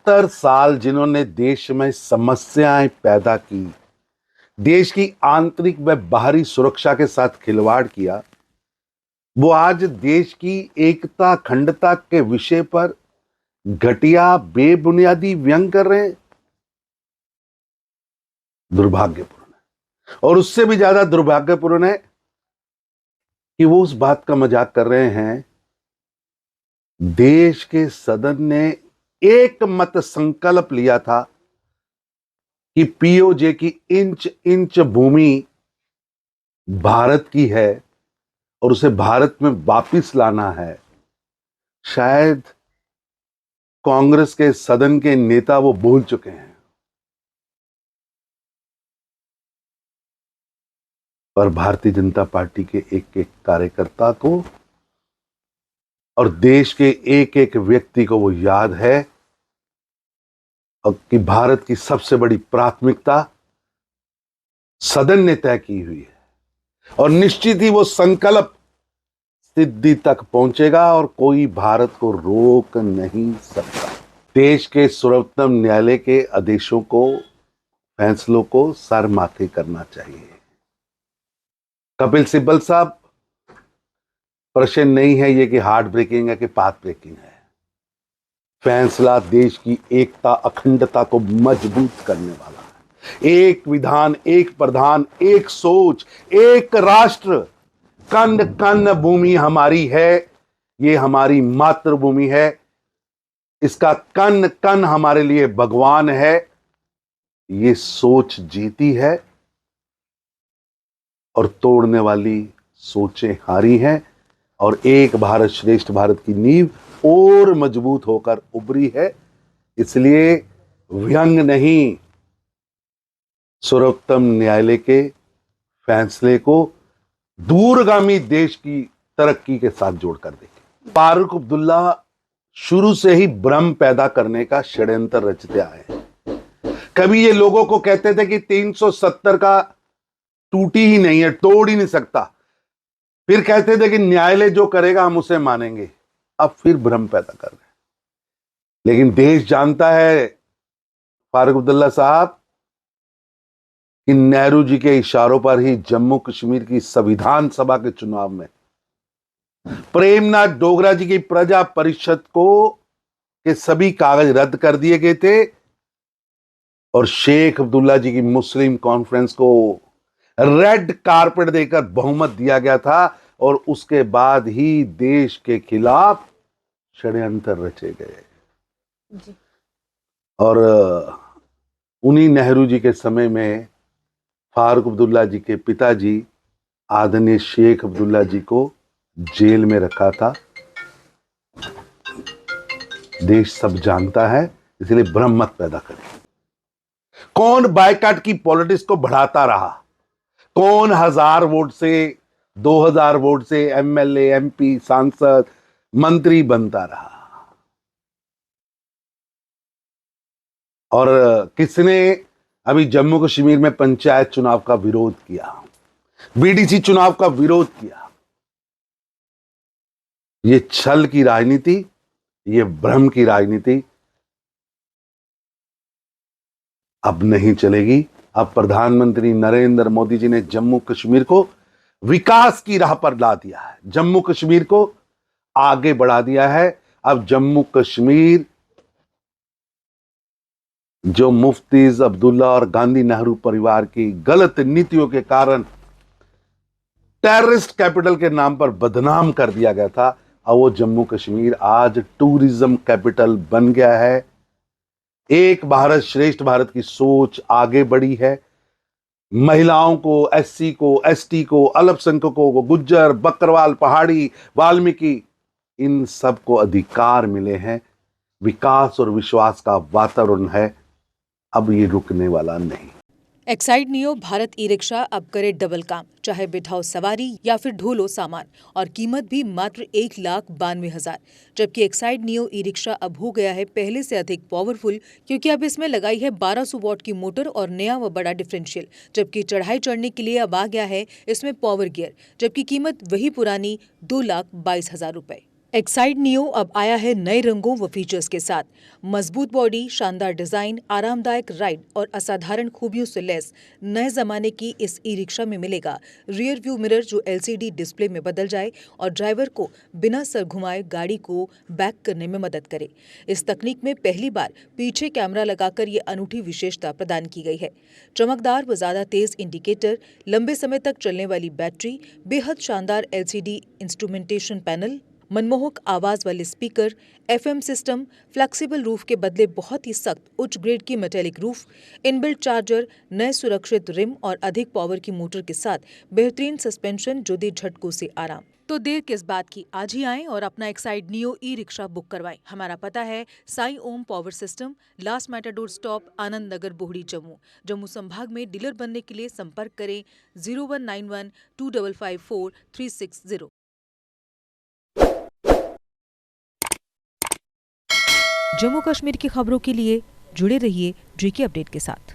70 साल जिन्होंने देश में समस्याएं पैदा की, देश की आंतरिक व बाहरी सुरक्षा के साथ खिलवाड़ किया, वो आज देश की एकता अखंडता के विषय पर घटिया बेबुनियादी व्यंग कर रहे हैं। दुर्भाग्यपूर्ण है। और उससे भी ज्यादा दुर्भाग्यपूर्ण है कि वो उस बात का मजाक कर रहे हैं, देश के सदन ने एक मत संकल्प लिया था कि पीओजे की इंच इंच भूमि भारत की है और उसे भारत में वापिस लाना है। शायद कांग्रेस के सदन के नेता वो भूल चुके हैं, पर भारतीय जनता पार्टी के एक एक कार्यकर्ता को और देश के एक एक व्यक्ति को वो याद है कि भारत की सबसे बड़ी प्राथमिकता सदन ने तय की हुई है और निश्चित ही वो संकल्प सिद्धि तक पहुंचेगा और कोई भारत को रोक नहीं सकता। देश के सर्वोच्च न्यायालय के आदेशों को, फैसलों को सर माथे करना चाहिए। कपिल सिब्बल साहब, प्रश्न नहीं है ये कि हार्ट ब्रेकिंग है कि पाथ ब्रेकिंग है। फैसला देश की एकता अखंडता को मजबूत करने वाला है। एक विधान, एक प्रधान, एक सोच, एक राष्ट्र, कण कण भूमि हमारी है। ये हमारी मातृभूमि है। इसका कण कण हमारे लिए भगवान है। ये सोच जीती है और तोड़ने वाली सोचें हारी हैं और एक भारत श्रेष्ठ भारत की नींव और मजबूत होकर उभरी है। इसलिए व्यंग नहीं, सर्वोच्च न्यायालय के फैसले को दूरगामी देश की तरक्की के साथ जोड़कर देखें। फारूक अब्दुल्ला शुरू से ही भ्रम पैदा करने का षड्यंत्र रचते आए हैं। कभी ये लोगों को कहते थे कि 370 का टूटी ही नहीं है, तोड़ ही नहीं सकता। फिर कहते थे कि न्यायालय जो करेगा हम उसे मानेंगे। अब फिर भ्रम पैदा कर रहे हैं। लेकिन देश जानता है फारूक अब्दुल्ला साहब कि नेहरू जी के इशारों पर ही जम्मू कश्मीर की संविधान सभा के चुनाव में प्रेमनाथ डोगरा जी की प्रजा परिषद को के सभी कागज रद्द कर दिए गए थे और शेख अब्दुल्ला जी की मुस्लिम कॉन्फ्रेंस को रेड कारपेट देकर बहुमत दिया गया था और उसके बाद ही देश के खिलाफ षड्यंत्र रचे गए। और उन्हीं नेहरू जी के समय में फारूक अब्दुल्ला जी के पिताजी आदरणीय शेख अब्दुल्ला जी को जेल में रखा था। देश सब जानता है, इसलिए भ्रम मत पैदा करें। कौन बायकाट की पॉलिटिक्स को बढ़ाता रहा, कौन 1000 वोट से 2000 वोट से एमएलए, एमपी, सांसद, मंत्री बनता रहा, और किसने अभी जम्मू कश्मीर में पंचायत चुनाव का विरोध किया, बीडीसी चुनाव का विरोध किया। ये छल की राजनीति, ये भ्रम की राजनीति अब नहीं चलेगी। अब प्रधानमंत्री नरेंद्र मोदी जी ने जम्मू कश्मीर को विकास की राह पर ला दिया है, जम्मू कश्मीर को आगे बढ़ा दिया है। अब जम्मू कश्मीर जो मुफ्तीज अब्दुल्ला और गांधी नेहरू परिवार की गलत नीतियों के कारण टेररिस्ट कैपिटल के नाम पर बदनाम कर दिया गया था, अब वो जम्मू कश्मीर आज टूरिज्म कैपिटल बन गया है। एक भारत श्रेष्ठ भारत की सोच आगे बढ़ी है। महिलाओं को, एससी को, एसटी को, अल्पसंख्यकों को, गुज्जर, बकरवाल, पहाड़ी, वाल्मीकि, इन सबको अधिकार मिले हैं। विकास और विश्वास का वातावरण है। अब ये रुकने वाला नहीं। Exide neo Bharat e rickshaw अब करे डबल काम, चाहे बिठाओ सवारी या फिर ढोलो सामान, और कीमत भी मात्र 1,92,000। जबकि एक्साइड नियो ई रिक्शा अब हो गया है पहले से अधिक पावरफुल, क्योंकि अब इसमें लगाई है 1200 वॉट की मोटर और नया व बड़ा डिफरेंशियल। जबकि चढ़ाई चढ़ने के लिए अब आ गया है इसमें पावर गियर। जबकि कीमत वही पुरानी 2,22,000 रुपए। एक्साइड नियो अब आया है नए रंगों व फीचर्स के साथ। मजबूत बॉडी, शानदार डिजाइन, आरामदायक राइड और असाधारण खूबियों से लैस नए जमाने की इस ई रिक्शा में मिलेगा रियर व्यू मिरर जो एलसीडी डिस्प्ले में बदल जाए और ड्राइवर को बिना सर घुमाए गाड़ी को बैक करने में मदद करे। इस तकनीक में पहली बार पीछे कैमरा लगाकर ये अनूठी विशेषता प्रदान की गई है। चमकदार व ज्यादा तेज इंडिकेटर, लंबे समय तक चलने वाली बैटरी, बेहद शानदार एलसीडी इंस्ट्रूमेंटेशन पैनल, मनमोहक आवाज वाले speaker, FM system, flexible roof के बदले बहुत ही सख्त उच्च ग्रेड की मेटेलिक रूफ, इनबिल्ट चार्जर, नए सुरक्षित रिम और अधिक पावर की मोटर के साथ बेहतरीन सस्पेंशन जो दे झटकों से आराम। तो देर किस बात की, आज ही आएं और अपना Exide Neo e rickshaw book करवाएं। हमारा पता है Sai Om power system, last matador stop, Anand Nagar, Bohri, Jammu. Jammu संभाग में डीलर बनने के लिए संपर्क करें 0191 2554 360। जम्मू कश्मीर की खबरों के लिए जुड़े रहिए JK अपडेट के साथ।